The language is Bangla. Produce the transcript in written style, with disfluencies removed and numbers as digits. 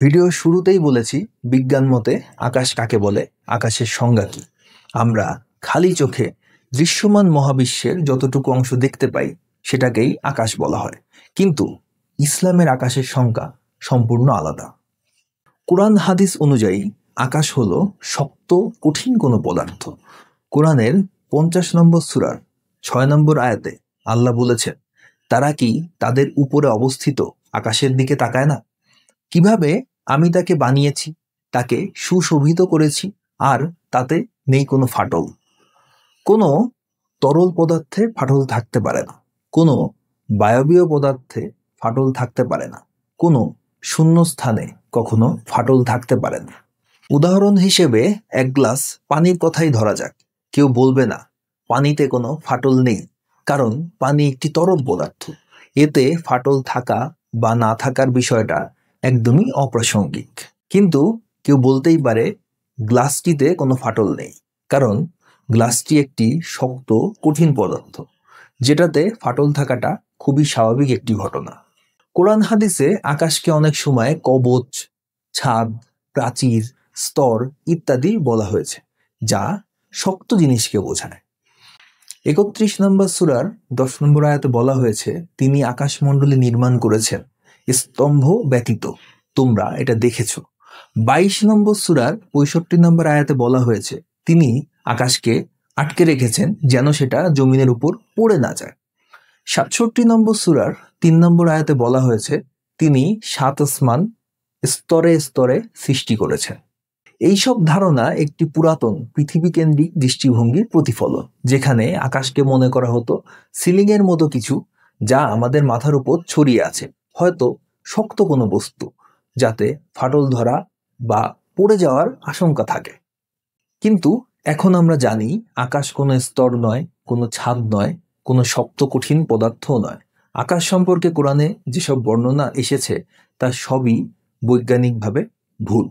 ভিডিও শুরুতেই বলেছি বিজ্ঞান মতে আকাশ কাকে বলে, আকাশের সংজ্ঞা কি। আমরা খালি চোখে দৃশ্যমান মহাবিশ্বের যতটুকু অংশ দেখতে পাই সেটাকেই আকাশ বলা হয়, কিন্তু ইসলামের আকাশের সংজ্ঞা সম্পূর্ণ আলাদা। কোরআন হাদিস অনুযায়ী আকাশ হলো শক্ত কঠিন কোনো পদার্থ। কোরআনের 50 নম্বর সূরার 6 নম্বর আয়াতে আল্লাহ বলেছেন, তারা কি তাদের উপরে অবস্থিত আকাশের দিকে তাকায় না? কিভাবে আমি তাকে বানিয়েছি, তাকে সুশোভিত করেছি, আর তাতে নেই কোনো ফাটল। কোনো তরল পদার্থে ফাটল থাকতে পারে না, কোনো বায়বীয় পদার্থে ফাটল থাকতে পারে না, কোনো শূন্য স্থানে কখনো ফাটল থাকতে পারে না। উদাহরণ হিসেবে এক গ্লাস পানির কথাই ধরা যাক। কেউ বলবে না পানিতে কোনো ফাটল নেই, কারণ পানি একটি তরল পদার্থ। এতে ফাটল থাকা বা না থাকার বিষয়টা একদমই অপ্রাসঙ্গিক। কিন্তু কেউ বলতেই পারে গ্লাসটিতে কোনো ফাটল নেই, কারণ গ্লাসটি একটি শক্ত কঠিন পদার্থ, যেটাতে ফাটল থাকাটা খুবই স্বাভাবিক একটি ঘটনা। কোরআন হাদিসে আকাশকে অনেক সময় কবচ, ছাদ, প্রাচীর, স্তর ইত্যাদি বলা হয়েছে, যা শক্ত জিনিসকে বোঝায়। 31 নম্বর সূরার 10 নম্বর আয়াতে বলা হয়েছে, তিনি আকাশমণ্ডলী নির্মাণ করেছেন স্তম্ভ ব্যতীত, তোমরা এটা দেখেছ। 22 নম্বর সূরার 65 নম্বর আয়াতে বলা হয়েছে, তিনি আকাশকে আটকে রেখেছেন যেন সেটা জমিনের উপর পড়ে না যায়। 67 নম্বর সূরার 3 নম্বর আয়াতে বলা হয়েছে, তিনি 7 আসমান স্তরে স্তরে সৃষ্টি করেছেন। এইসব ধারণা একটি পুরাতন পৃথিবী কেন্দ্রিক দৃষ্টিভঙ্গির প্রতিফলন, যেখানে আকাশকে মনে করা হতো সিলিংয়ের মতো কিছু, যা আমাদের মাথার উপর ছড়িয়ে আছে, হয়তো শক্ত কোনো বস্তু, যাতে ফাটল ধরা বা পড়ে যাওয়ার আশঙ্কা থাকে। কিন্তু এখন আমরা জানি আকাশ কোনো স্তর নয়, কোনো ছাদ নয়, কোনো শক্ত কঠিন পদার্থও নয়। আকাশ সম্পর্কে কোরআনে যেসব বর্ণনা এসেছে তা সবই বৈজ্ঞানিকভাবে ভুল।